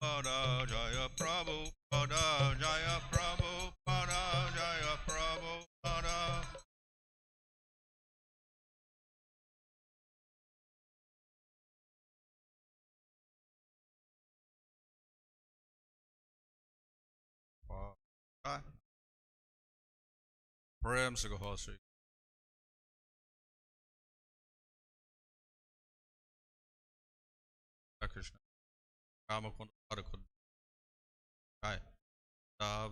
Pada Jaya Prabhu Pada Jaya Prabhu Pada Jaya Prabhu Pada. Prem se kho Sri Krishna Rama Kund Parakud Jai Dav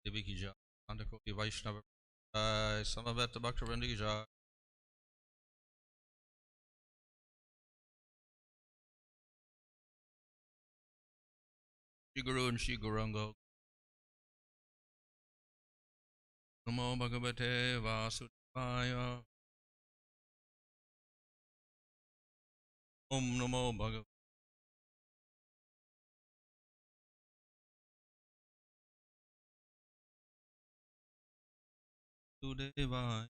Devi ki Jai Nandakoti Vaishnava Jai Samaveta Bhaktivinoda ki Jai. Shri Guru and Shri Gauranga. Namo Bhagavate Vasudevaya. Om Namo Bhagavate Vasudevaya.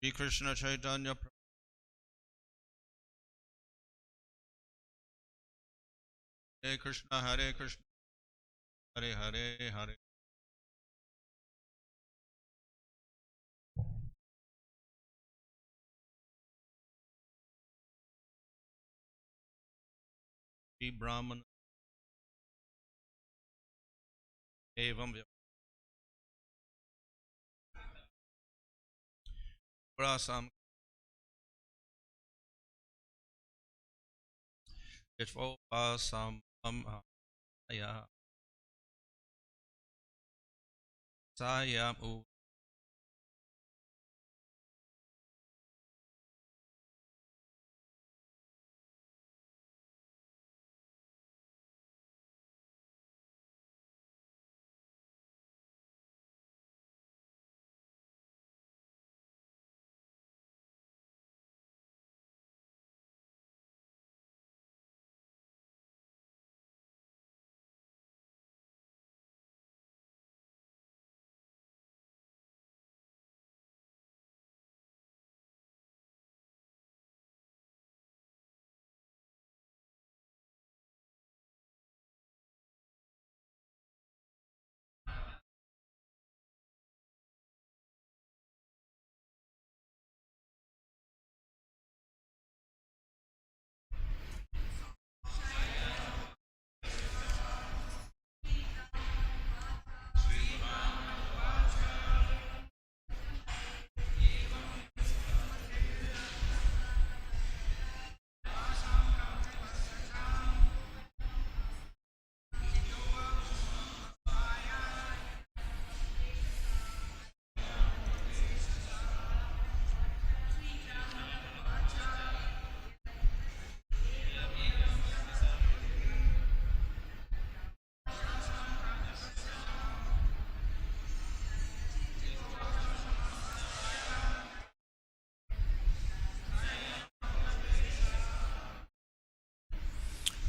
Shri Krishna Chaitanya Hare Krishna Hare Krishna Hare Hare Hare śrī-brāhmaṇa evaṁ durāśāṁ chittvopaśamam āsthāya śayyām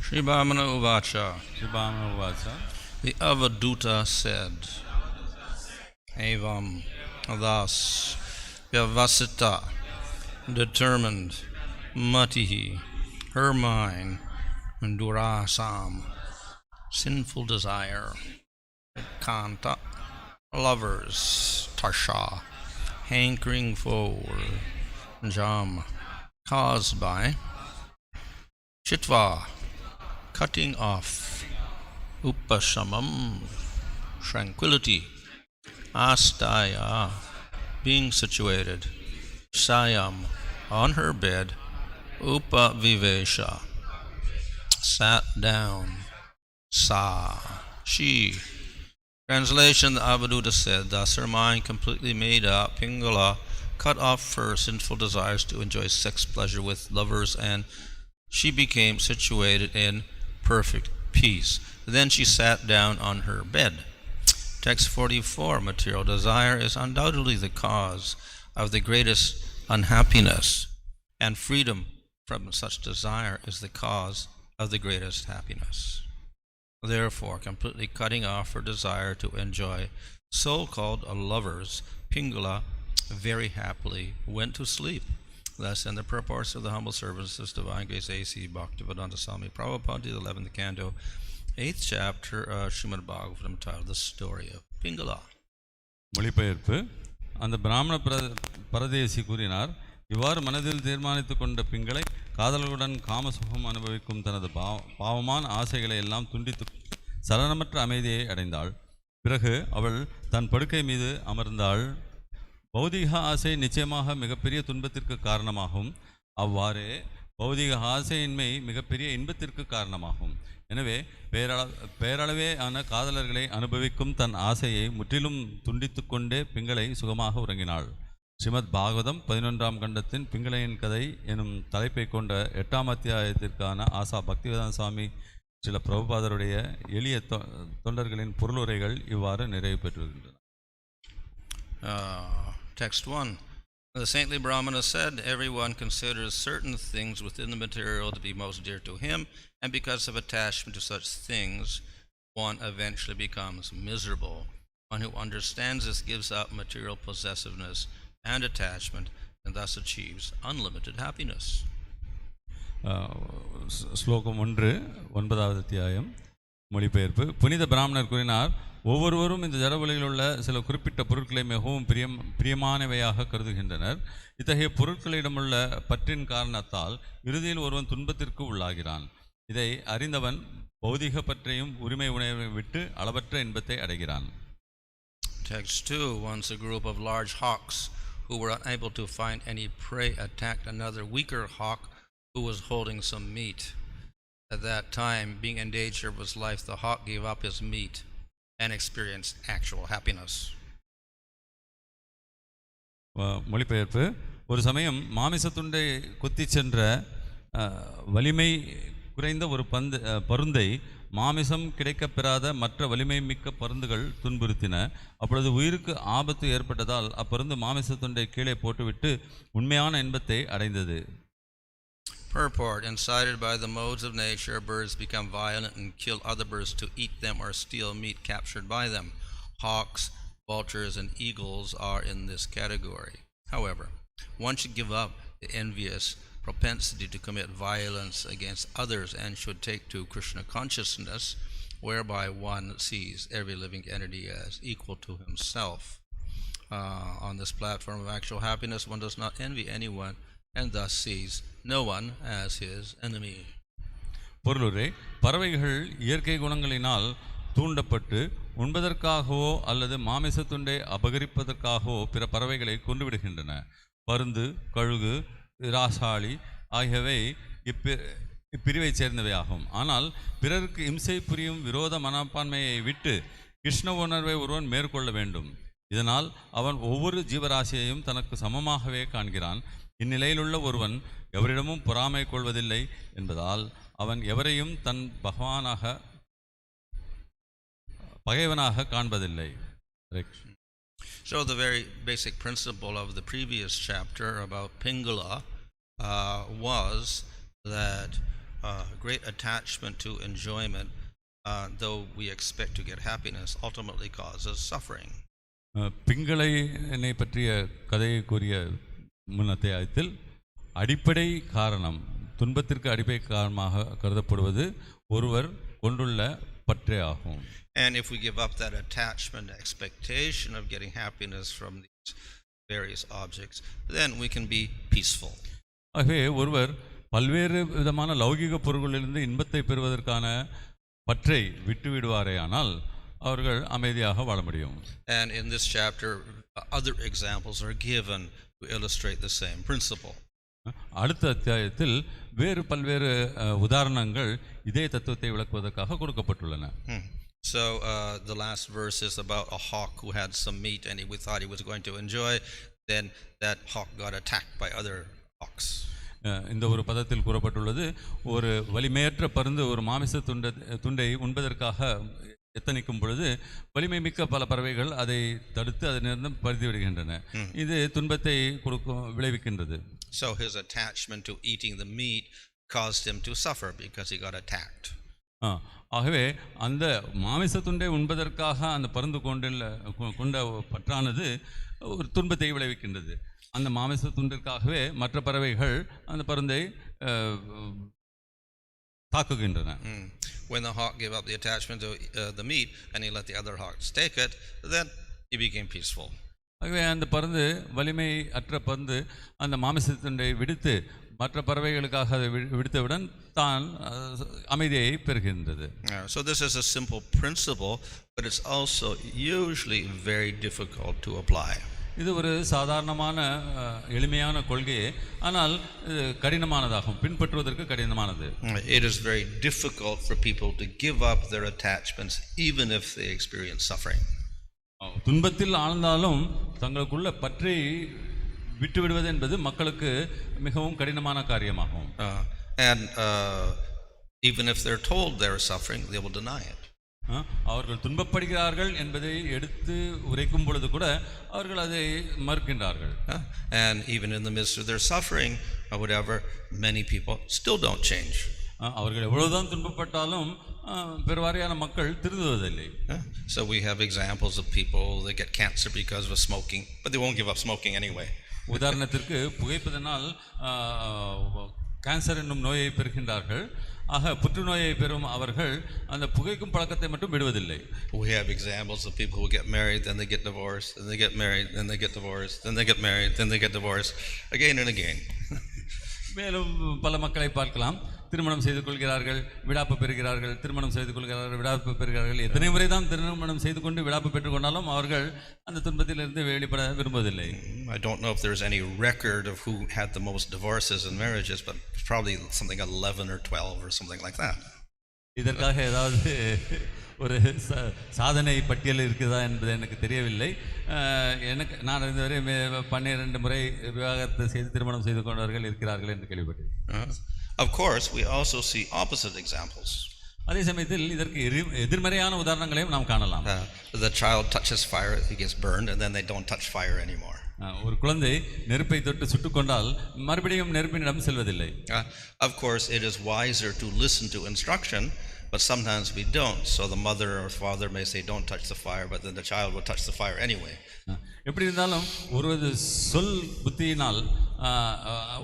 Śrī-brāhmaṇa uvāca. Śrī-brāhmaṇa uvāca. The Avadhuta said, evaṁ, thus, vyavasita, determined, matihi, her mind, and durāśāṁ, sinful desire, kānta, lovers, tarṣa, hankering for, jām, caused by, chittva, cutting off, upaviveśa, tranquility, āsthāya, being situated, śayyām, on her bed, upaviveśa, sat down, sa, she. Translation, the Avadhuta said, thus her mind completely made up, Pingala, cut off her sinful desires to enjoy sex pleasure with lovers, and she became situated in perfect peace. Then she sat down on her bed. Text 44, material desire is undoubtedly the cause of the greatest unhappiness. and freedom from such desire is the cause of the greatest happiness. Therefore, completely cutting off her desire to enjoy so-called lovers, Pingala very happily went to sleep. Thus, in the purport of the humble service of Divine Grace A.C. Bhaktivedanta Swami Prabhupada, the 11th canto, 8th chapter of Srimad Bhagavatam, titled The Story of Pingala. மொழிபெயர்ப்பு. அந்த பிராமண பரதேசி கூறினார், இவ்வாறு மனதில் தீர்மானித்து கொண்ட பிங்களை காதலர்களுடன் காமசுகம் அனுபவிக்கும் தனது பாவமான ஆசைகளை எல்லாம் துண்டித்து சலனமற்ற அமைதியை அடைந்தாள். பிறகு அவள் தன் படுக்கை மீது அமர்ந்தாள். பௌதிக ஆசை நிச்சயமாக மிகப்பெரிய துன்பத்திற்கு காரணமாகும். அவ்வாறே பௌதிக ஆசையின்மை மிகப்பெரிய இன்பத்திற்கு காரணமாகும். எனவே பேரளவே ஆன காதலர்களை அனுபவிக்கும் தன் ஆசையை முற்றிலும் துண்டித்து கொண்டே பிங்களை சுகமாக உறங்கினாள். ஸ்ரீமத் பாகவதம் 11ஆம் கண்டத்தின் பிங்களையின் கதை எனும் தலைப்பை கொண்ட 8ஆம் அத்தியாயத்திற்கான ஆசா பக்திவேதாந்த சுவாமி சில பிரபுபாதருடைய எளிய தொண்டர்களின் பொருளுரைகள் இவ்வாறு நிறைவு பெற்றுகின்றன. Text 1. The saintly Brahmana said, everyone considers certain things within the material to be most dear to him, and because of attachment to such things, one eventually becomes miserable. One who understands this gives up material possessiveness and attachment and thus achieves unlimited happiness. ஸ்லோகம் 1, 9வது அத்தியாயம். மொழிபெயர்ப்பு. புனித பிராமணர் கூறினார், ஒவ்வொருவரும் இந்த ஜடவெளியில் உள்ள சில குறிப்பிட்ட பொருட்களை மிகவும் பிரியமானவையாக கருதுகின்றனர். இத்தகைய பொருட்களிடமுள்ள பற்றின் காரணத்தால் இறுதியில் ஒருவன் துன்பத்திற்கு உள்ளாகிறான். இதை அறிந்தவன் பௌதிக பற்றையும் உரிமை உணர்வை விட்டு அளவற்ற இன்பத்தை அடைகிறான். Text 2. Once a group of large hawks who were unable to find any prey attacked another weaker hawk who was holding some meat. At that time, being in danger of his life, the hawk gave up his meat and experienced actual happiness. மொழிபெயர்ப்பு. ஒரு சமயம் மாமிசத்துண்டை கொத்தி சென்ற வலிமை குறைந்த ஒரு பருந்தை மாமிசம் கிடைக்கப்பெறாத மற்ற வலிமை மிக்க பருந்துகள் துன்புறுத்தின. அப்பொழுது உயிருக்கு ஆபத்து ஏற்பட்டதால் அப்பருந்து மாமிசத்துண்டை கீழே போட்டுவிட்டு உண்மையான இன்பத்தை அடைந்தது. Purport. Incited by the modes of nature, birds become violent and kill other birds to eat them or steal meat captured by them. Hawks, vultures, and eagles are in this category. However, one should give up the envious propensity to commit violence against others and should take to Krishna consciousness, whereby one sees every living entity as equal to himself. On this platform of actual happiness, one does not envy anyone and thus sees no one as his enemy. பொருளுரை. பறவைகள் இயற்கை குணங்களினால் தூண்டப்பட்டு உண்பதற்காகவோ அல்லது மாமிசத்துண்டை அபகரிப்பதற்காகவோ பிற பறவைகளை கொண்டுவிடுகின்றன. பருந்து, கழுகு, ராசாளி ஆகியவை இப்பிரிவை சேர்ந்தவையாகும். ஆனால் பிறருக்கு இம்சை புரியும் விரோத மனப்பான்மையை விட்டு கிருஷ்ண உணர்வை ஒருவன் மேற்கொள்ள வேண்டும். இதனால் அவன் ஒவ்வொரு ஜீவராசியையும் தனக்கு சமமாகவே காண்கிறான். இந்நிலையிலுள்ள ஒருவன் எவரிடமும் பொறாமை கொள்வதில்லை என்பதால் அவன் எவரையும் தன் பகைவனாக காண்பதில்லை. So the very basic principle of the previous chapter about Pingala was that great attachment to enjoyment, though we expect to get happiness, ultimately causes suffering. பிங்களைனை பற்றிய கதையை கூறிய முன் அத்தியாயத்தில் அடிப்படை காரணம், துன்பத்திற்கு அடிப்படை காரணமாக கருதப்படுவது ஒருவர் கொண்டுள்ள பற்றே ஆகும். And if we give up that attachment, expectation of getting happiness from these various objects, then we can be peaceful. ஆகவே ஒருவர் பல்வேறு விதமான லௌகிக பொருள்களிலிருந்து இன்பத்தை பெறுவதற்கான பற்றை விட்டுவிடுவாரேயானால் அவர்கள் அமைதியாக வாழ முடியும். And in this chapter, other examples are given to illustrate the same principle. அடுத்த அத்தியாயத்தில் வேறு பல்வேறு உதாரணங்கள் இதே தத்துவத்தை விளக்குவதற்காக கொடுக்கப்பட்டுள்ளன. So the last verse is about a hawk who had some meat and we thought he was going to enjoy. Then that hawk got attacked by other hawks. இந்த ஒரு பதத்தில் கூறப்பட்டுள்ளது, ஒரு வலிமையற்ற பருந்து ஒரு மாமிச துண்டை உண்பதற்காக எத்தனிக்கும் பொழுது வலிமை மிக்க பல பறவைகள் அதை தடுத்து அதனிருந்து பறித்து விடுகின்றன. இது துன்பத்தை விளைவிக்கின்றது. So his attachment to eating the meat caused him to suffer because he got attacked. ஆகவே அந்த மாமிச துண்டை உண்பதற்காக அந்த பருந்து கொண்ட பற்றானது ஒரு துன்பத்தை விளைவிக்கின்றது. அந்த மாமிச துண்டிற்காகவே மற்ற பறவைகள் அந்த பருந்தை தாக்குகின்றன. When the hawk gave up the attachment to the meat and he let the other hawks take it, then he became peaceful. ஆகவே அந்த பருந்து வலிமை அற்ற பருந்து அந்த மாமிச துண்டை விடுத்து மற்ற பறவைகளுக்காக அதை விடுத்தவுடன் தான் அமைதியை பெறுகின்றது. So this is a simple principle, but it's also usually very difficult to apply. இது ஒரு சாதாரணமான எளிமையான கொள்கையே, ஆனால் கடினமானதாகும், பின்பற்றுவதற்கு கடினமானது. It is very difficult for people to give up their attachments even if they experience suffering. துன்பத்தில் ஆழ்ந்தாலும் தங்களுக்குள்ள பற்றி விட்டு விடுவது என்பது மக்களுக்கு மிகவும் கடினமான காரியமாகும். And even if they're told they're suffering, they will deny it. அவர்கள் துன்பப்படுகிறார்கள் என்பதை எடுத்து உரைக்கும் பொழுது கூட அவர்கள் அதை மறுக்கின்றார்கள். And even in the midst of their suffering or whatever, many people still don't change. அவர்கள் எவ்வளவுதான் துன்பப்பட்டாலும் பெருவாரியான மக்கள் திருந்துவதில்லை. So we have examples of people that get cancer because of smoking, but they won't give up smoking anyway. உதாரணத்திற்கு புகைப்பதனால் cancer என்னும் நோயை பெறுகின்றார்கள். ஆக புற்றுநோயை பெறும் அவர்கள் அந்த புகைக்கும் பழக்கத்தை மட்டும் விடுவதில்லை. We have examples of people who get married, then they get divorced, then they get married, then they get divorced, then they get married, then they get divorced, again and again. மேலும் பல மக்களை பார்க்கலாம். திருமணம் செய்து கொள்கிறார்கள், விடாப்பு பெறுகிறார்கள், திருமணம் செய்து கொள்கிறார்கள், விடாப்பு பெறுகிறார்கள். எத்தனை முறை தான் திருமணம் செய்து கொண்டு விடாப்பு பெற்றுக்கொண்டாலும் அவர்கள் அந்த துன்பத்திலிருந்து வெளிப்பட விரும்புவதில்லை. I don't know if there's any record of who had the most divorces and marriages, but probably something 11 or 12 or something like that. இதற்காக ஏதாவது ஒரு சாதனை பட்டியல் இருக்குதா என்பது எனக்கு தெரியவில்லை. நான் இதுவரை 12 முறை விவாகரத்து செய்து திருமணம் செய்து கொண்டவர்கள் இருக்கிறார்கள் என்று கேள்விப்பட்டேன். Of course, we also see opposite examples. அதே சமயத்தில் இதற்கு எதிர்மறையான உதாரணங்களையும் நாம் காணலாம். The child touches fire, he gets burned, and then they don't touch fire anymore. ஒரு குழந்தை நெருப்பை தொட்டு சுட்டுக்கொண்டால் மறுபடியும் நெருப்பினிடம் செல்வதில்லை. Of course, it is wiser to listen to instruction, but sometimes we don't. So the mother or father may say, "Don't touch the fire," but then the child will touch the fire anyway. எப்படி இருந்தாலும் ஒரு சொல் புத்தியினால்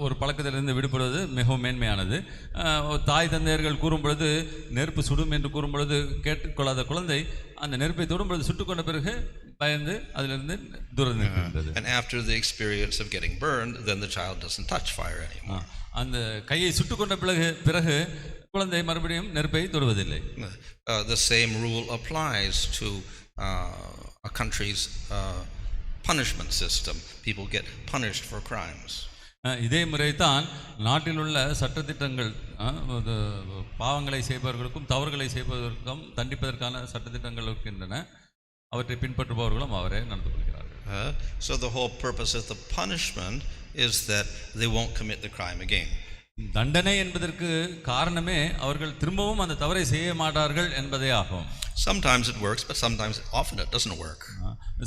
ஒரு பழக்கத்திலிருந்து விடுபடுவது மிகவும் மேன்மையானது. தாய் தந்தையர்கள் கூறும் பொழுது நெருப்பு சுடும் என்று கூறும் பொழுது கேட்டுக்கொள்ளாத குழந்தை அந்த நெருப்பை தொடும் பொழுது சுட்டுக்கொண்ட பிறகு பயந்து அதிலிருந்து தூரம் நிற்கின்றது. And after the experience of getting burned, then the child doesn't touch fire anymore. அந்த கையை சுட்டுக்கொண்ட பிறகு குழந்தை மறுபடியும் நெருப்பை தொடுவதில்லை. The same rule applies to a country's punishment system. People get punished for crimes. இதே முறைதான் நாட்டில் உள்ள சட்டத்திட்டங்கள் பாவங்களை செய்பவர்களுக்கும் தவறுகளை செய்பவர்களுக்கும் தண்டிப்பதற்கான சட்டத்திட்டங்கள் இருக்கின்றன. அவற்றை பின்பற்றுபவர்களும் அவரே நடந்து கொள்கிறார்கள். So the whole purpose of the punishment is that they won't commit the crime again. தண்டனை என்பதற்கு காரணமே அவர்கள் திரும்பவும் அந்த தவறை செய்ய மாட்டார்கள் என்பதே ஆகும். Sometimes it works, but often it doesn't work.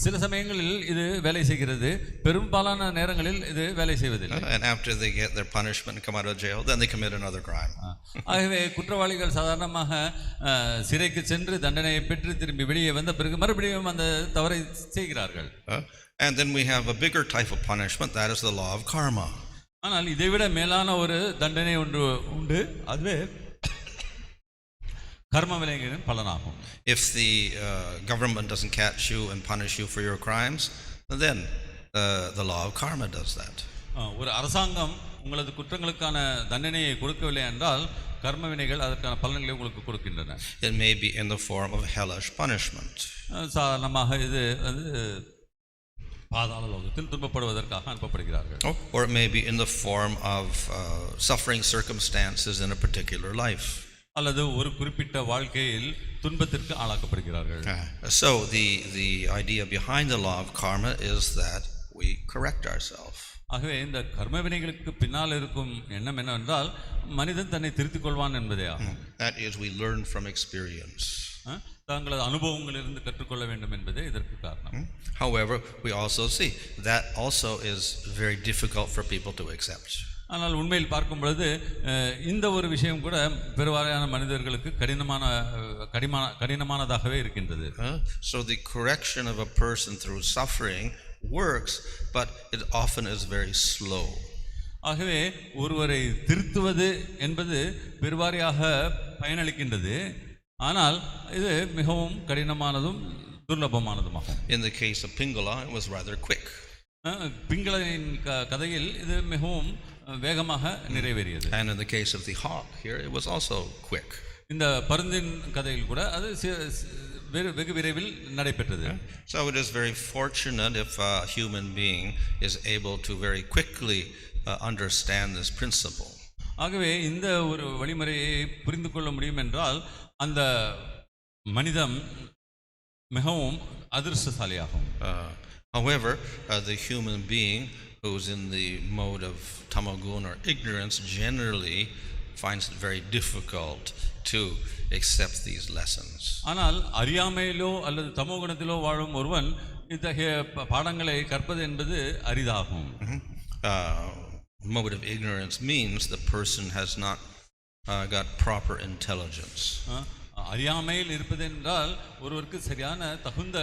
சில சமயங்களில் இது வேலை செய்கிறது, பெரும்பாலான நேரங்களில் இது வேலை செய்வதில்லை. And after they get their punishment and come out of jail, then they commit another crime. ஆகவே குற்றவாளிகள் சாதாரணமாக சிறைக்கு சென்று தண்டனையை பெற்று திரும்பி வெளியே வந்த பிறகு மறுபடியும் அந்த தவறை செய்கிறார்கள். And then we have a bigger type of punishment, that is the law of karma. ஆனால் இதைவிட மேலான ஒரு தண்டனை உண்டு, அதுவே கர்ம வினைகளின் பலனாகும். If the government doesn't catch you and punish you for your crimes, then the law of karma does that. ஒரு அரசாங்கம் உங்களது குற்றங்களுக்கான தண்டனையை கொடுக்கவில்லை என்றால் கர்ம வினைகள் அதற்கான பலன்களை உங்களுக்கு கொடுக்கின்றன. It may be in the form of hellish punishment. சாதாரணமாக இது பாதாள லோகத்தில் துன்பப்படுவதற்காக அனுப்பப்படுகிறார்கள். Or it may be in the form of suffering circumstances in a particular life. அல்லது ஒரு குறிப்பிட்ட வாழ்க்கையில் துன்பத்திற்கு ஆளாக்கப்படுகிறார்கள். So the idea behind the law of karma is that we correct ourselves. ஆகவே இந்த கர்ம வினைகளுக்கு பின்னால் இருக்கும் எண்ணம் என்னவென்றால் மனிதன் தன்னை திருத்திக் கொள்வான் என்பதே ஆகும். That is, we learn from experience. தங்களது அனுபவங்களிலிருந்து கற்றுக்கொள்ள வேண்டும் என்பதே இதற்கு காரணம். However, we also see that also is very difficult for people to accept. ஆனால் உண்மையில் பார்க்கும் பொழுது இந்த ஒரு விஷயம் கூட பெருவாரியான மனிதர்களுக்கு கடினமானதாகவே இருக்கின்றது. So the correction of a person through suffering works, but it often is very slow. ஆகவே ஒருவரை திருத்துவது என்பது பெருவாரியாக பயனளிக்கின்றது, ஆனால் இது மிகவும் கடினமானதும் துர்லபமானதுமாகும். In the case of Pingala, it was rather quick. பிங்களனின் கதையில் இது மிகவும் வேகமாக நிறைவேறியது. And in the case of the hawk here, it was also quick. இந்த பருந்தின் கதையில் கூட அது வெகு விரைவில் நடைபெற்றது. So it is very fortunate if a human being is able to very quickly understand this principle. ஆகவே இந்த ஒரு வழிமுறையை புரிந்து கொள்ள முடியும் என்றால் அந்த மனிதன் மிகவும் அதிர்ஷ்டசாலியாகும். However, the human being who's in the mode of tamagun or ignorance generally finds it very difficult to accept these lessons. ஆனால் அறியாமையிலோ அல்லது தமோகுணத்திலோ வாழும் ஒருவன் இத்தகைய பாடங்களை கற்பது என்பது அரிதாகும். Mode of ignorance means the person has not got proper intelligence. அறியாமையில் இருப்பது என்றால் ஒருவருக்கு சரியான தகுந்த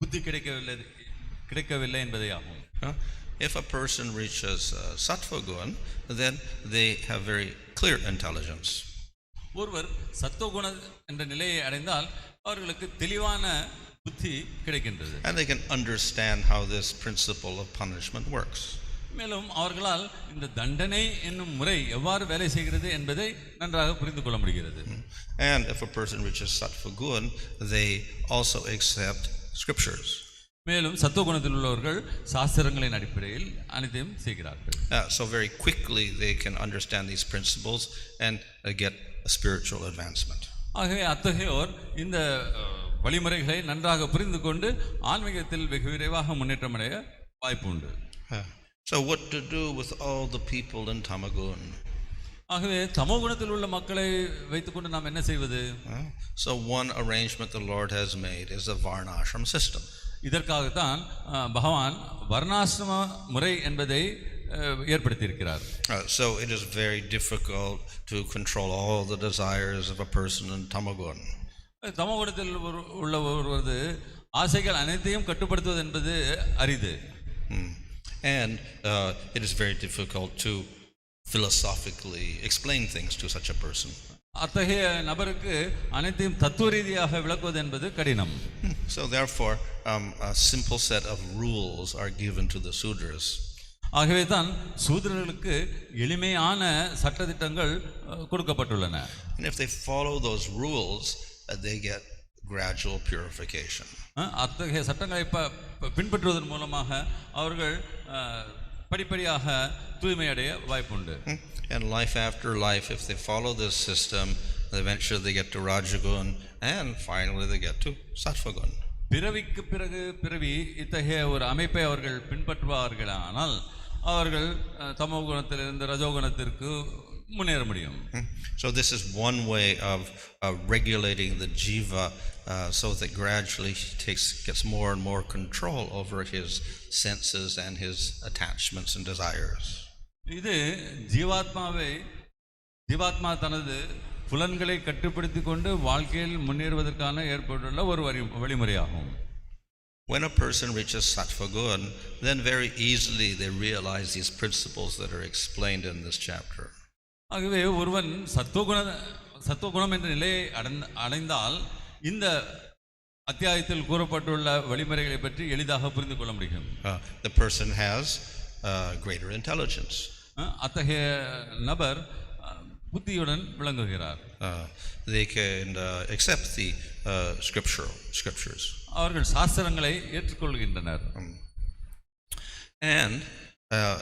புத்தி கிடைக்கவில்லை என்பதே ஆகும். If a person reaches sattva gun, then they have very clear intelligence. ஒருவர் சத்துவகுண என்ற நிலையை அடைந்தால் அவர்களுக்கு தெளிவான புத்தி கிடைக்கின்றது. And they can understand how this principle of punishment works. மேலும் அவர்களால் இந்த தண்டனை என்னும் முறை எவ்வாறு வேலை செய்கிறது என்பதை நன்றாக புரிந்து கொள்ள முடிகிறது. And if a person reaches sattva gun, they also accept scriptures. மேலும் சத்துவகுணத்தில் உள்ளவர்கள் சாஸ்திரங்களின் அடிப்படையில் அனைத்தையும் செய்கிறார்கள். So very quickly they can understand these principles and get a spiritual advancement. ஆகவே அத்தகையோர் இந்த வழிமுறைகளை நன்றாக புரிந்து கொண்டு ஆன்மீகத்தில் வெகு விரைவாக முன்னேற்றம் அடைய வாய்ப்பு உண்டு. So what to do with all the people in Tamagun? ஆகவே தமோகுணத்தில் உள்ள மக்களை வைத்துக்கொண்டு நாம் என்ன செய்வது? So one arrangement the Lord has made is a varnashram system. இதற்காகத்தான் பகவான் வர்ணாசிரம முறை என்பதை ஏற்படுத்தி இருக்கிறார். So it is very difficult to control all the desires of a person in Tamagun. தமோகுணத்தில் உள்ள ஒருவரது ஆசைகள் அனைத்தையும் கட்டுப்படுத்துவது என்பது அரிது. And it is very difficult to philosophically explain things to such a person. அத்தகைய நபருக்கு அனைத்தையும் தத்துவ ரீதியாக விளக்குவது என்பது கடினம். So therefore a simple set of rules are given to the Sudras. ஆகவே தான் சூத்ரர்களுக்கு எளிமையான சட்டதிட்டங்கள் கொடுக்கப்பட்டுள்ளன. And if they follow those rules, they get gradual purification. அத்தகைய சட்டங்களை பின்பற்றுவதன் மூலமாக அவர்கள் படிப்படியாக தூய்மை அடைய வாய்ப்புண்டு. And life after life, if they follow this system, eventually they get to Rajagun and finally they get to Sattvagun. பிறவிக்கு பிறகு பிறவி இத்தகைய ஒரு அமைப்பை அவர்கள் பின்பற்றுவார்களானால் அவர்கள் தமோ குணத்திலிருந்து ரஜோகுணத்திற்கு முன்னேற முடியும். So this is one way of regulating the jiva so that gradually he gets more and more control over his senses and his attachments and desires. இது ஜீவாத்மா தனது புலன்களை கட்டுப்படுத்தி கொண்டு வாழ்க்கையில் முன்னேறுவதற்கான ஏற்பட்டுள்ள ஒரு வழிமுறையாகும். When a person reaches sattva gun, then very easily they realize these principles that are explained in this chapter. ஆகவே ஒருவன் சத்துவகுணம் என்ற நிலையை அடைந்தால் இந்த அத்தியாயத்தில் கூறப்பட்டுள்ள வழிமுறைகளை பற்றி எளிதாக புரிந்து கொள்ள முடியும். The person has greater intelligence. அத்தகைய நபர் புத்தியுடன் விளங்குகிறார். They can accept the scriptures. அவர்கள் சாஸ்திரங்களை ஏற்றுக்கொள்கின்றனர். And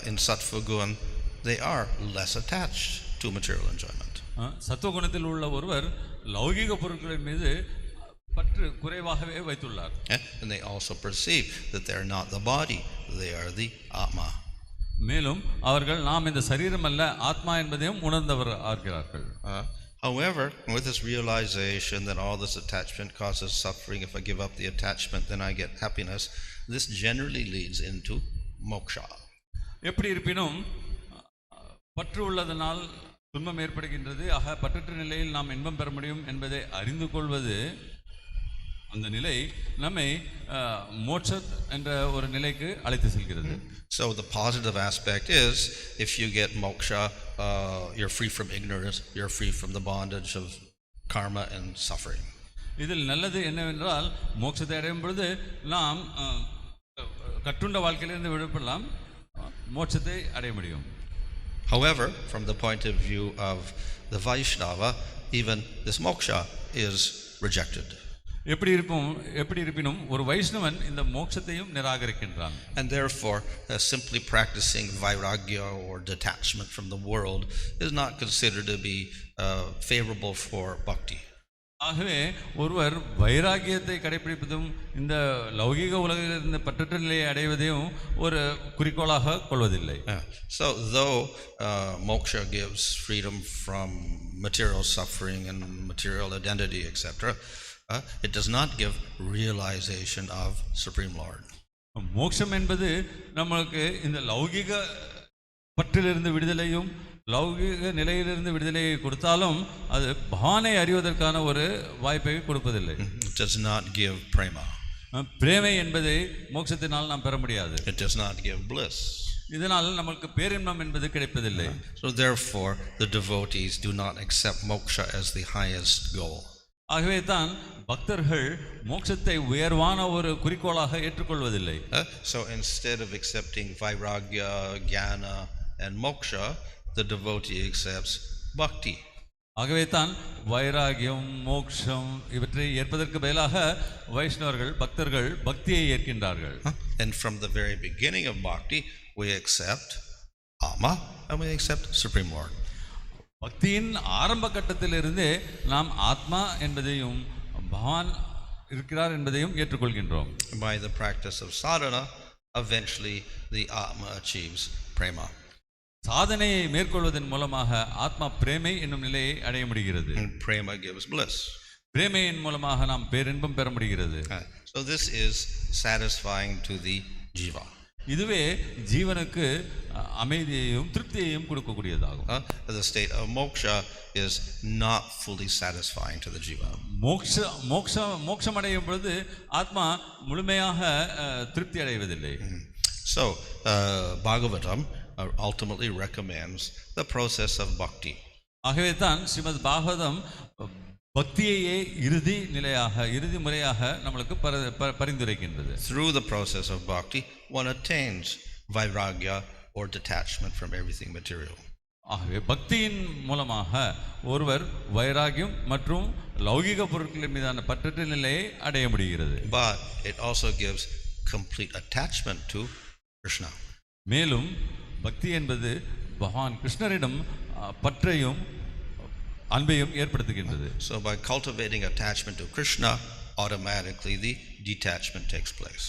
in sattva gun they are less attached to material enjoyment. சத்துவகுணத்தில் உள்ள ஒருவர் லௌகிக பொருட்களின் மீது பற்று குறைவாகவே வைத்துள்ளார். And they also perceive that they are not the body, they are the atma. மேலும் அவர்கள் நாம் இந்த சரீரம் அல்ல ஆத்மா என்பதையும் உணர்ந்தவர் ஆகிறார்கள். However, with this realization that all this attachment causes suffering, if I give up the attachment, then I get happiness, this generally leads into moksha. எப்படி இருப்பினும் பற்று உள்ளதனால் துன்பம் ஏற்படுகின்றது. ஆக பற்றற்ற நிலையில் நாம் இன்பம் பெற முடியும் என்பதை அறிந்து கொள்வது, அந்த நிலை நம்மை மோட்ச என்ற ஒரு நிலைக்கு அழைத்து செல்கிறது. So the positive aspect is, if you get moksha, you're free from ignorance, you're free from the bondage of karma and suffering. இதில் நல்லது என்னவென்றால், மோட்சத்தை அடையும் பொழுது நாம் கட்டுண்ட வாழ்க்கையிலிருந்து விடுபடலாம், மோட்சத்தை அடைய முடியும். However, from the point of view of the Vaishnava, even this moksha is rejected. எப்படி இருப்பினும் ஒரு வைஷ்ணவன் இந்த மோட்சத்தையும் நிராகரிக்கின்றான். And therefore, simply practicing vairagya or detachment from the world is not considered to be favorable for bhakti. ஆகவே ஒருவர் வைராகியத்தை கடைபிடிப்பதும் இந்த லௌகிக உலகிலிருந்து பற்றற்ற நிலையை அடைவதையும் ஒரு குறிக்கோளாக கொள்வதில்லை. So though moksha gives freedom from material suffering and material identity, etc., it does not give realization of Supreme Lord. மோட்சம் என்பது நமக்கு இந்த லௌகிக பற்றிலிருந்து விடுதலையும் லௌகிக நிலையிலிருந்து விடுதலையை கொடுத்தாலும் அது பகவானை அறிவதற்கான ஒரு வாய்ப்பை கொடுப்பதில்லை. It does not give prema. பிரேமை என்பதை மோட்சத்தினால் நாம் பெற முடியாது. It does not give bliss. இதனால் நமக்கு பேரின்பம் என்பது கிடைப்பதில்லை. So therefore, the devotees do not accept moksha as the highest goal. ஆகவே தான் பக்தர்கள் மோட்சத்தை உயர்வான ஒரு குறிக்கோளாக ஏற்றுக்கொள்வதில்லை. So instead of accepting vairagya, jnana and moksha, the devotee accepts bhakti. ஆகவே தான் வைராகியம், மோட்சம் இவற்றை ஏற்பதற்கு பதிலாக வைஷ்ணவர்கள் பக்தர்கள் பக்தியை ஏற்கின்றார்கள். And from the very beginning of bhakti, we accept ama and we accept Supreme Lord. பக்தியின் ஆரம்ப கட்டத்திலிருந்தே நாம் ஆத்மா என்பதையும் பகவான் இருக்கிறார் என்பதையும் ஏற்றுக்கொள்கின்றோம். By the practice of sadhana, eventually the atma achieves prema. சாதனையை மேற்கொள்வதன் மூலமாக ஆத்மா பிரேமை என்னும் நிலையை அடைய முடிகிறது. And prema gives bliss. பிரேமையின் மூலமாக நாம் பேரின்பம் பெற முடிகிறது. So this is satisfying to the jiva. இதுவே ஜீவனுக்கு அமைதியையும் திருப்தியையும் கொடுக்கக்கூடியதாகும். The state of moksha is not fully satisfying to the jiva. மோட்சம் அடையும் பொழுது ஆத்மா முழுமையாக திருப்தி அடைவதில்லை. So Bhagavatam ultimately recommends the process of bhakti. ஆகவே தான் ஸ்ரீமத் பாகவதம் பக்தியையே இறுதி முறையாக நம்மளுக்கு பரிந்துரைக்கின்றது. Through the process of bhakti, one attains vairagya or detachment from everything material. ஆகவே பக்தியின் மூலமாக ஒருவர் வைராகியம் மற்றும் லௌகிக பொருட்களின் மீதான பற்றற்ற நிலையை அடைய முடிகிறது. But it also gives complete attachment to Krishna. மேலும் பக்தி என்பது பகவான் கிருஷ்ணரிடம் பற்றையும் அன்பையும் ஏற்படுத்துகின்றது. So by cultivating attachment to Krishna, automatically the detachment takes place.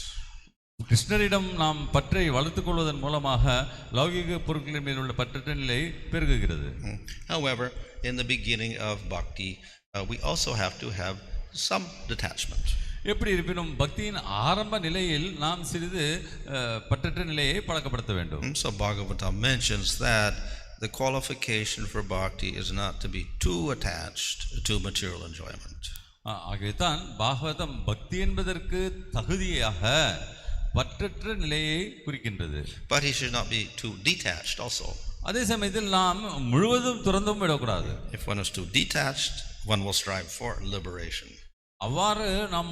கிருஷ்ணரிடம் நாம் பற்றை வளர்த்துக் கொள்வதன் மூலமாக லௌகிக பொருட்களின் மீது உள்ள பற்றற்ற நிலை பெருகுகிறது. However, in the beginning of bhakti, we also have to have some detachment. எப்படி இருப்பினும் பக்தியின் ஆரம்ப நிலையில் நாம் சிறிது பற்றற்ற நிலையை பழக்கப்படுத்த வேண்டும். So Bhagavatam mentions that the qualification for bhakti is not to be too attached to material enjoyment. ஆகவே தான் பாகவதம் பக்தி என்பதற்கு தகுதியாக பற்றற்ற நிலையை குறிக்கின்றது. But he should not be too detached also. அதே சமயத்தில் நாம் முழுவதும் துறந்தும் விடக்கூடாது. If one is too detached, one will strive for liberation. அவ்வாறு நாம்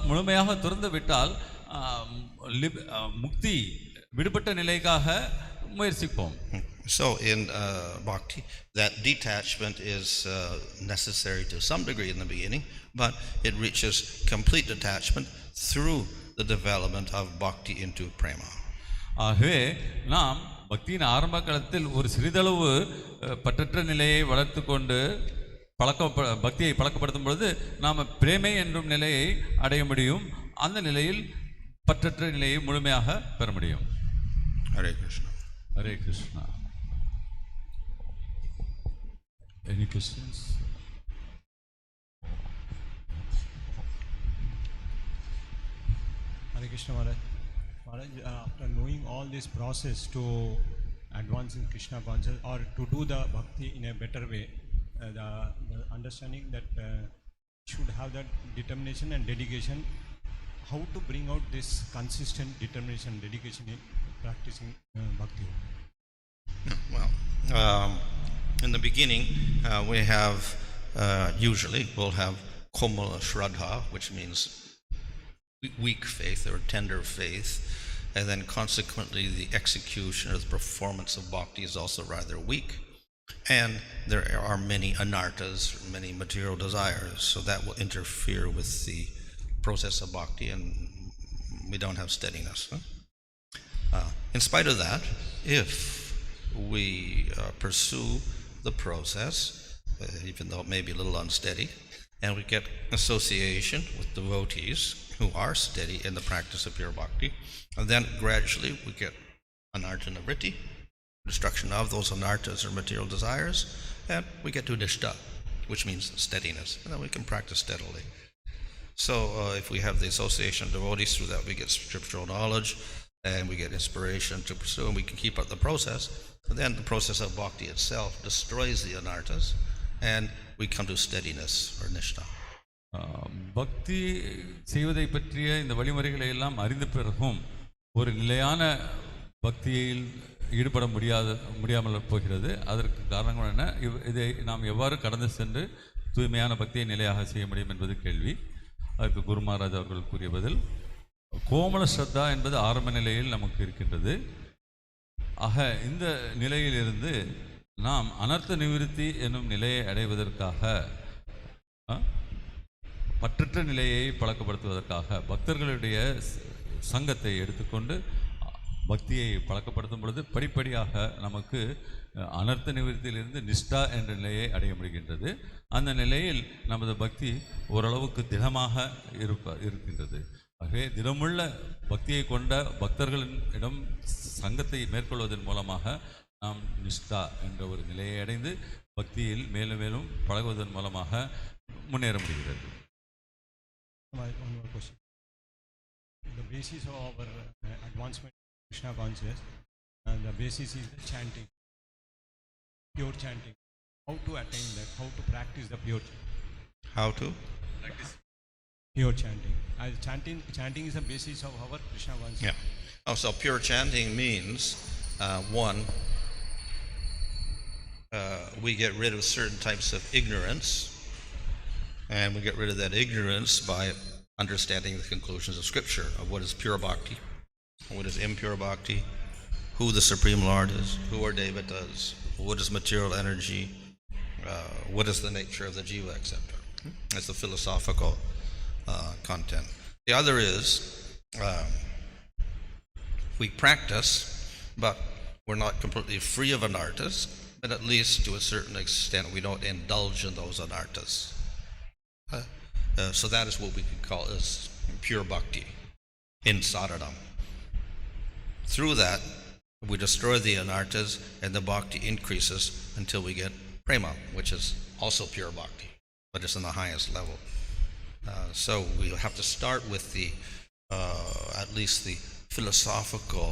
முழுமையாக துறந்து விட்டால் முக்தி விடுபட்ட நிலைக்காக முயற்சிப்போம். So in bhakti, that detachment is necessary to some degree in the beginning, but it reaches complete detachment through the development of bhakti into prema. ஆகவே நாம் பக்தியின் ஆரம்ப காலத்தில் ஒரு சிறிதளவு பற்றற்ற நிலையை வளர்த்து கொண்டு பக்தியை பழக்கப்படுத்தும் பொழுது நாம் பிரேமை என்னும் நிலையை அடைய முடியும். அந்த நிலையில் பற்றற்ற நிலையை முழுமையாக பெற முடியும். Hare Krishna. Hare Krishna. Any questions? Hare Krishna Maharaj. Maharaj, after knowing all this process to advance in Krishna consciousness or to do the bhakti in a better way, the understanding that should have that determination and dedication, how to bring out this consistent determination, dedication in practicing bhakti? Well, in the beginning, we have usually we'll have komala shraddha, which means weak faith or tender faith, and then consequently the execution or the performance of bhakti is also rather weak. And there are many anarthas, many material desires, so that will interfere with the process of bhakti, and we don't have steadiness. In spite of that, if we pursue the process, even though it may be a little unsteady, and we get association with devotees who are steady in the practice of pure bhakti, and then gradually we get anartha nivritti, destruction of those anarthas or material desires, and we get to nishtha, which means steadiness, and then we can practice steadily. So if we have the association of devotees, through that we get scriptural knowledge, and we get inspiration to pursue, and we can keep up the process, and then the process of bhakti itself destroys the anarthas, and we come to steadiness or nishtha. பக்தி செய்வதை பற்றிய இந்த வழிமுறைகளை எல்லாம் அறிந்த பிறகும் ஒரு நிலையான பக்தியில் ஈடுபட முடியாமல் போகிறது. அதற்கு காரணங்கள் என்ன? இதை நாம் எவ்வாறு கடந்து சென்று தூய்மையான பக்தியை நிலையாக செய்ய முடியும் என்பது கேள்வி. அதற்கு குரு மகாராஜ் அவர்கள் கூறிய பதில், கோமல ஸ்ரத்தா என்பது ஆரம்ப நிலையில் நமக்கு இருக்கின்றது. ஆக இந்த நிலையிலிருந்து நாம் அனர்த்த நிவிருத்தி என்னும் நிலையை அடைவதற்காக, பற்றற்ற நிலையை பழக்கப்படுத்துவதற்காக பக்தர்களுடைய சங்கத்தை எடுத்துக்கொண்டு பக்தியை பழக்கப்படுத்தும் பொழுது படிப்படியாக நமக்கு அனர்த்த நிவிருத்தியிலிருந்து நிஷ்டா என்ற நிலையை அடைய முடிகின்றது. அந்த நிலையில் நமது பக்தி ஓரளவுக்கு திடமாக இருக்கின்றது. ஆகவே திடமுள்ள பக்தியை கொண்ட பக்தர்களிடம் சங்கத்தை மேற்கொள்வதன் மூலமாக நாம் நிஷ்டா என்ற ஒரு நிலையை அடைந்து பக்தியில் மேலும் மேலும் பழகுவதன் மூலமாக முன்னேற முடிகிறது. One more question. The basis of our advancement in Krishna consciousness, the basis is the chanting, pure chanting. How to attain that? How to practice the pure chanting? How to practice pure chanting? As chanting is the basis of our Krishna consciousness. Yeah. Oh, so pure chanting means one, we get rid of certain types of ignorance. And we get rid of that ignorance by understanding the conclusions of Scripture of what is pure bhakti, what is impure bhakti, who the Supreme Lord is, who are devatas, what is material energy, what is the nature of the jiva, etc. That's the philosophical content. The other is we practice, but we're not completely free of anarthas, but at least to a certain extent we don't indulge in those anarthas. So that is what we could call as pure bhakti in sadhanam. Through that, we destroy the anarthas and the bhakti increases until we get prema, which is also pure bhakti, but it's in the highest level. So we have to start with the at least the philosophical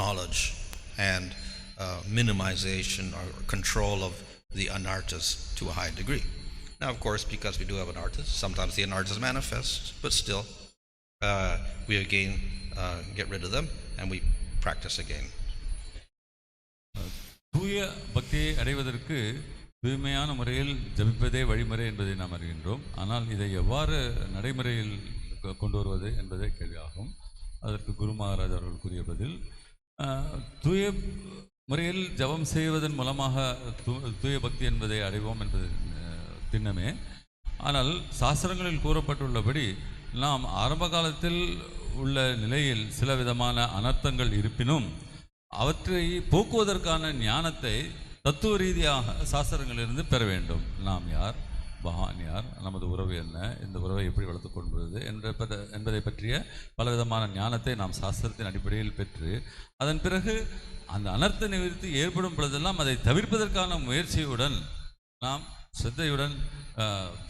knowledge and minimization or control of the anarthas to a high degree. Now, of course, because we do have anarthas, sometimes the anarthas manifest, but still, we again get rid of them and we practice again. தூய பக்தியை அடைவதற்கு தூய்மையான முறையில் ஜபிப்பதே வழிமுறை என்பதை நாம் அறிகின்றோம். ஆனால் இதை எவ்வாறு நடைமுறையில் கொண்டு வருவது என்பதே கேள்வியாகும். அதற்கு குரு மகாராஜ் அவர்கள் கூறிய பதில், தூய முறையில் ஜபம் செய்வதன் மூலமாக தூய பக்தி என்பதை அடைவோம் என்பது திண்ணமே. ஆனால் சாஸ்திரங்களில் கூறப்பட்டுள்ளபடி நாம் ஆரம்ப காலத்தில் உள்ள நிலையில் சில விதமான அனர்த்தங்கள் இருப்பினும் அவற்றை போக்குவதற்கான ஞானத்தை தத்துவ ரீதியாக சாஸ்திரங்களிலிருந்து பெற வேண்டும். நாம் யார், பகவான் யார், நமது உறவு என்ன, இந்த உறவை எப்படி வளர்த்து கொள்வது என்பதை பற்றிய பலவிதமான ஞானத்தை நாம் சாஸ்திரத்தின் அடிப்படையில் பெற்று அதன் பிறகு அந்த அனர்த்த நிவர்த்தி ஏற்படும் பொழுதெல்லாம் அதை தவிர்ப்பதற்கான முயற்சியுடன் நாம் ஸ்ரத்தையுடன்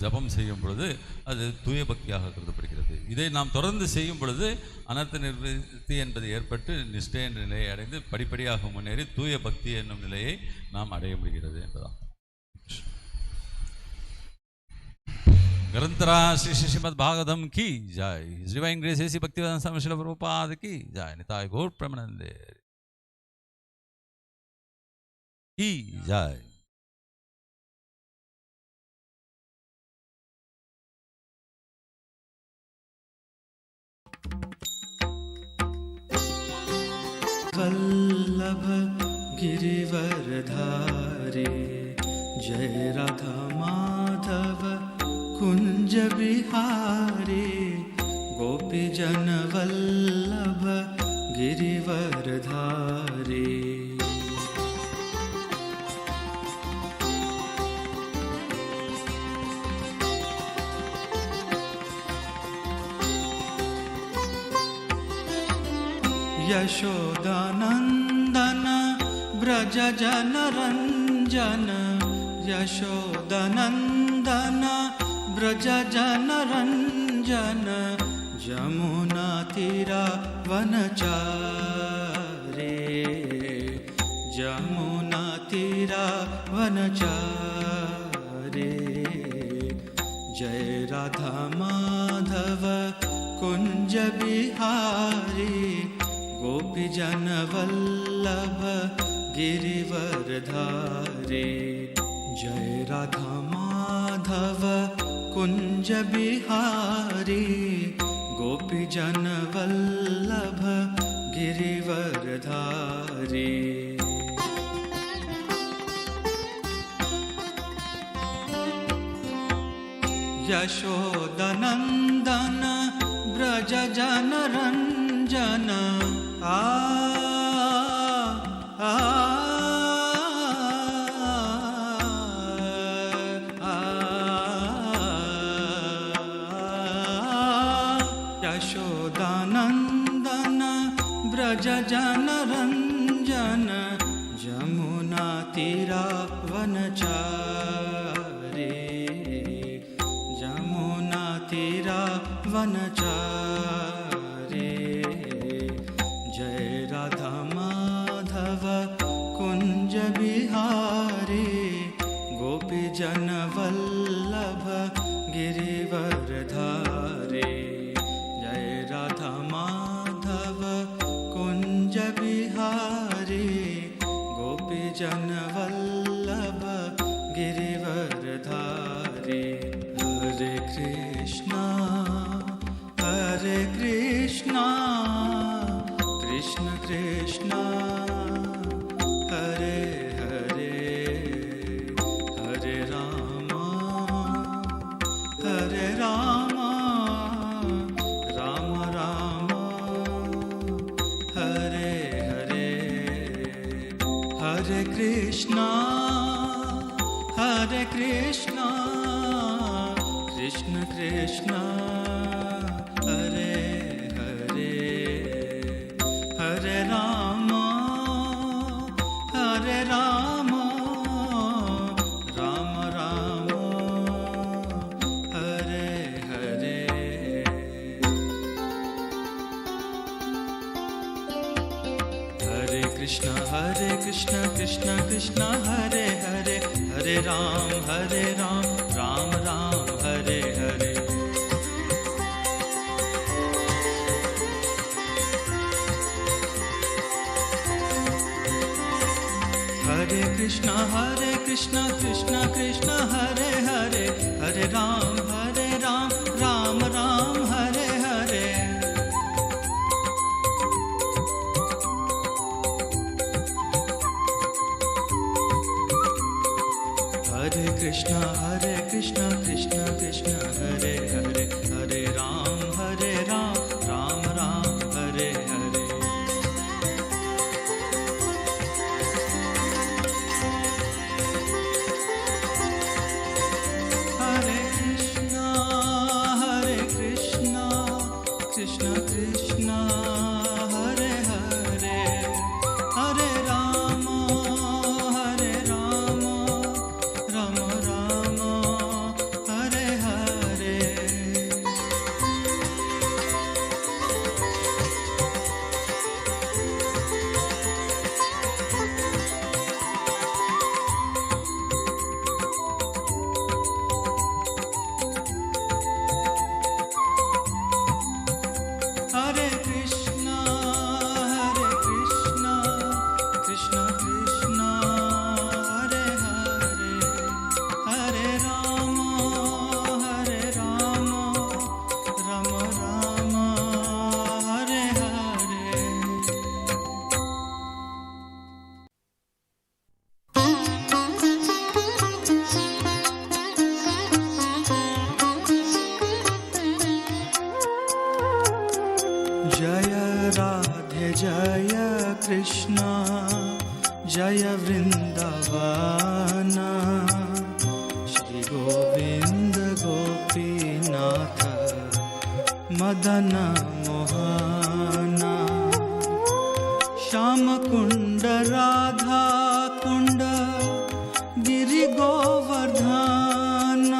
ஜபம் செய்யும் பொழுது அது தூய பக்தியாக கருதப்படுகிறது. இதை நாம் தொடர்ந்து செய்யும் பொழுது அனர்த்த நிவர்த்தி என்பது ஏற்பட்டு நிஷ்டை என்ற நிலையை அடைந்து படிப்படியாக முன்னேறி தூய பக்தி என்னும் நிலையை நாம் அடைய முடிகிறது என்பதாகும். ग्रंथरा श्री श्रीमद् भागवतम की जय. डिवाइन ग्रेस ऐसी भक्तिवेदांत स्वामी श्रील प्रभुपाद की जय. निताय गौर प्रेमानंदे की जय. वल्लभ गिरिवरधारे जय राधा माधव कुंज बिहारी गोपी जन वल्लभ गिरिवरधारी. यशोदानंदन ब्रज जन रंजन यशोदानंदन ब्रज जन रंजन जमुना तीरा वनचारे जमुना तीरा वनचारे. जय राधा माधव कुंज बिहारी गोपी जन वल्लभ गिरिवरधारी. जय राधा माधव कुंज बिहारी गोपी जन वल्लभ गिरिवरधारी. यशोदनंदन ब्रज जन रंजन यशोदानंदन ब्रज जन रंजन जमुना तीरा वनचारे जमुना तीरा वनचारे. जय राधा माधव कुंज बिहारी गोपी जन वल्लभ गिरिवरधारी. जय राधा माधव कुंज बिहारी गोपी जन वल्लभ गिरिवरधारी. हरे कृष्णा कृष्ण कृष्ण हरे हरे हरे राम राम राम हरे हरे. हरे कृष्णा कृष्ण कृष्ण हरे हरे हरे राम राम राम हरे हरे. हरे कृष्ण कृष्ण कृष्ण हरे हरे हरे राम राम राम हरे हरे. हरे कृष्ण कृष्ण कृष्ण हरे हरे हरे राम राम राम हरे हरे. हरे कृष्ण कृष्ण कृष्ण हरे हरे हरे राम राम राम हरे हरे. हरे कृष्ण कृष्ण कृष्ण हरे हरे हरे राम राम राम जय कृष्ण जय वृंदावन श्री गोविंद गोपीनाथ मदन मोहन श्याम कुंड राधा कुंड गिरि गोवर्धन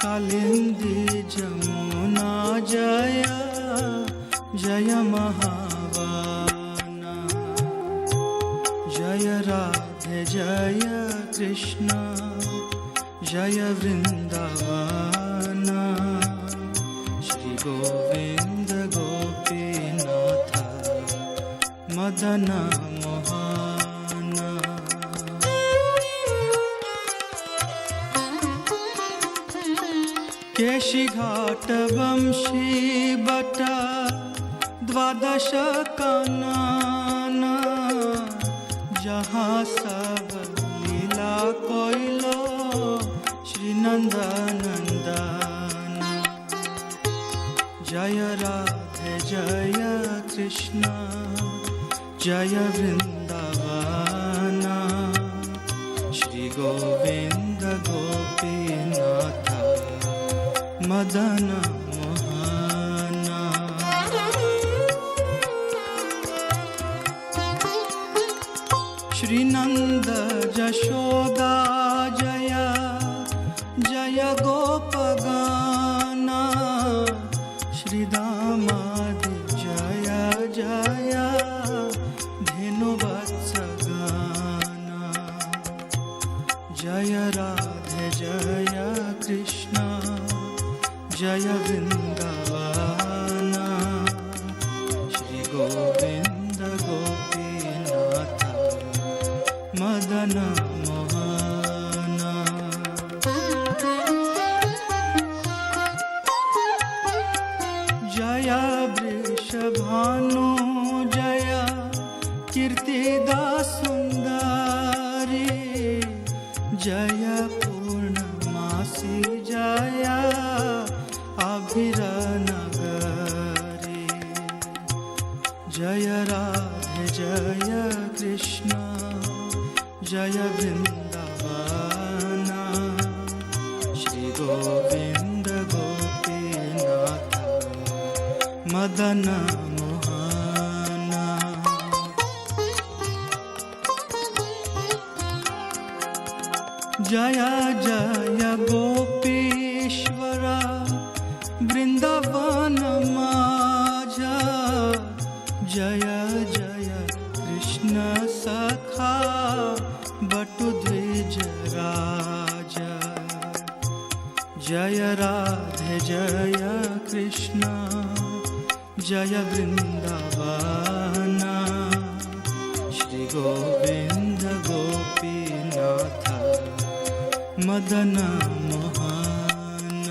कालिंदी जमुना जय जय महावन जय राधे जय कृष्ण जय वृंदावन श्री गोविंद गोपीनाथ मदन मोहन केशी घाट वंशी बट द्वादश कानन जहाँ सब लीला कोइलो श्री नंदनंदन जय राधे जय कृष्ण जय वृंदावन श्री गोविंद गोपीनाथ मदन मोहन श्री नंद जशोदा जय जय गोपगान श्री दामादि जय जय धेनुवत्सगान जय राधे जय कृष्ण जय वृंदावन श्री गोविंद गोपीनाथ मदन मोहन जय वृषभानु जय कीर्तिदा सुंदरी जय पूर्णमासी जय अभिरनगरी जय राधे जय कृष्ण जय वृंदावन श्री गोविंद गोपीनाथ मदन मोहन जय जय गोपीश्वर वृंदावन माझा जय जय कृष्ण सखा बटु द्विज राजा जय राधे जय कृष्ण जय वृंदावन श्री गोविंद गोपीनाथ मदन मोहन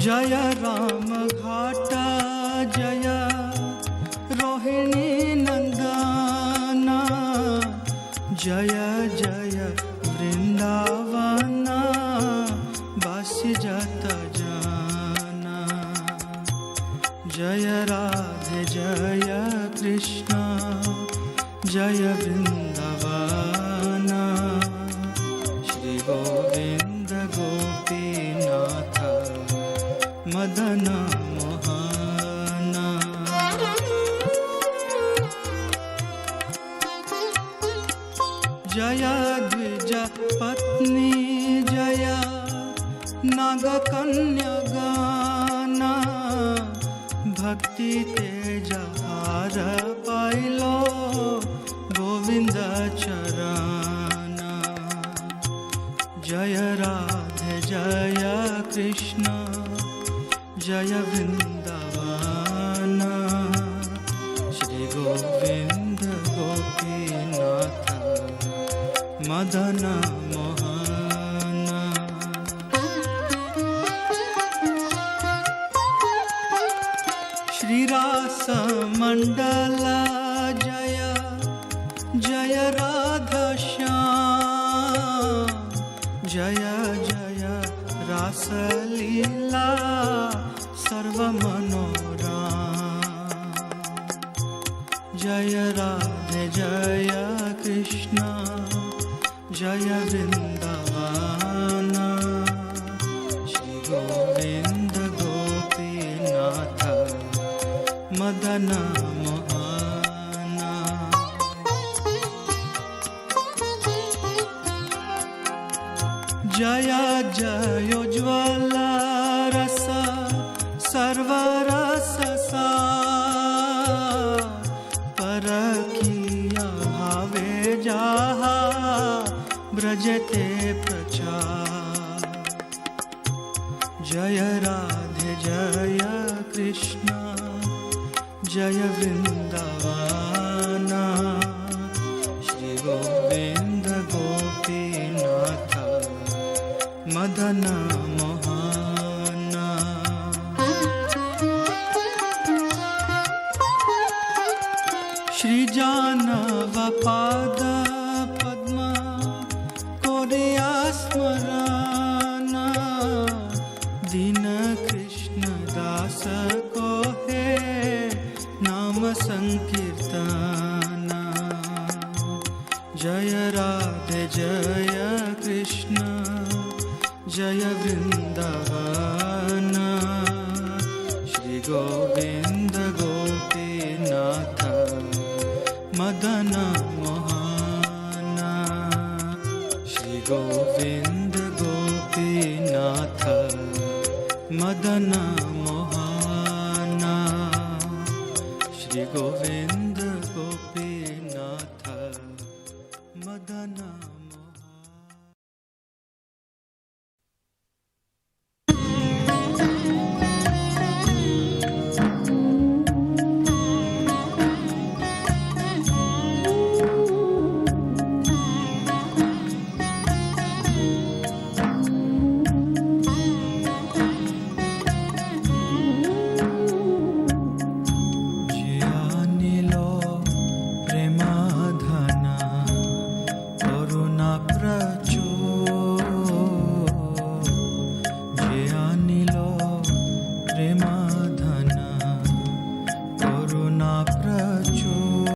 जय राम घाट जय रोहिणी नंदन जय जय वृंदावन बासी जत जाना जय राधे जय कृष्ण जय वृंदावन श्री गोविंद गोपीनाथ मदन मोहन जय द्विज पत्नी जय नाग कन्या गाना भक्ति तेज हार पाइलो गोविंद चरण जय राधे जय कृष्ण जय वृंदावन श्री गोविंद गोपीनाथ मदन मोहन श्री रास मंडल जय जय राधा श्याम जय जय रास लीला मंगला सर्व मनोरम। जय राधे जय कृष्ण जय वृंदावन। श्री गोविंद गोपीनाथ मदन मोहन। जय जयोज्वल रस सर्वरस सार। परखिया भावे जाहा ब्रजते प्रचार। जय राधे जय कृष्ण जय वृंदावन। श्री गोविंद गोपीनाथ मदन मोहन। श्री जानव पाद पद्म कोरिया स्मरण। दीन कृष्ण दास को है नाम संकीर्तन। जय राधे जय कृष्ण जय वृंदावन। श्री गोविंद गोपीनाथ मदन मोहन। श्री गोविंद गोपीनाथ मदन मोहन। श्री गोविंद गोपी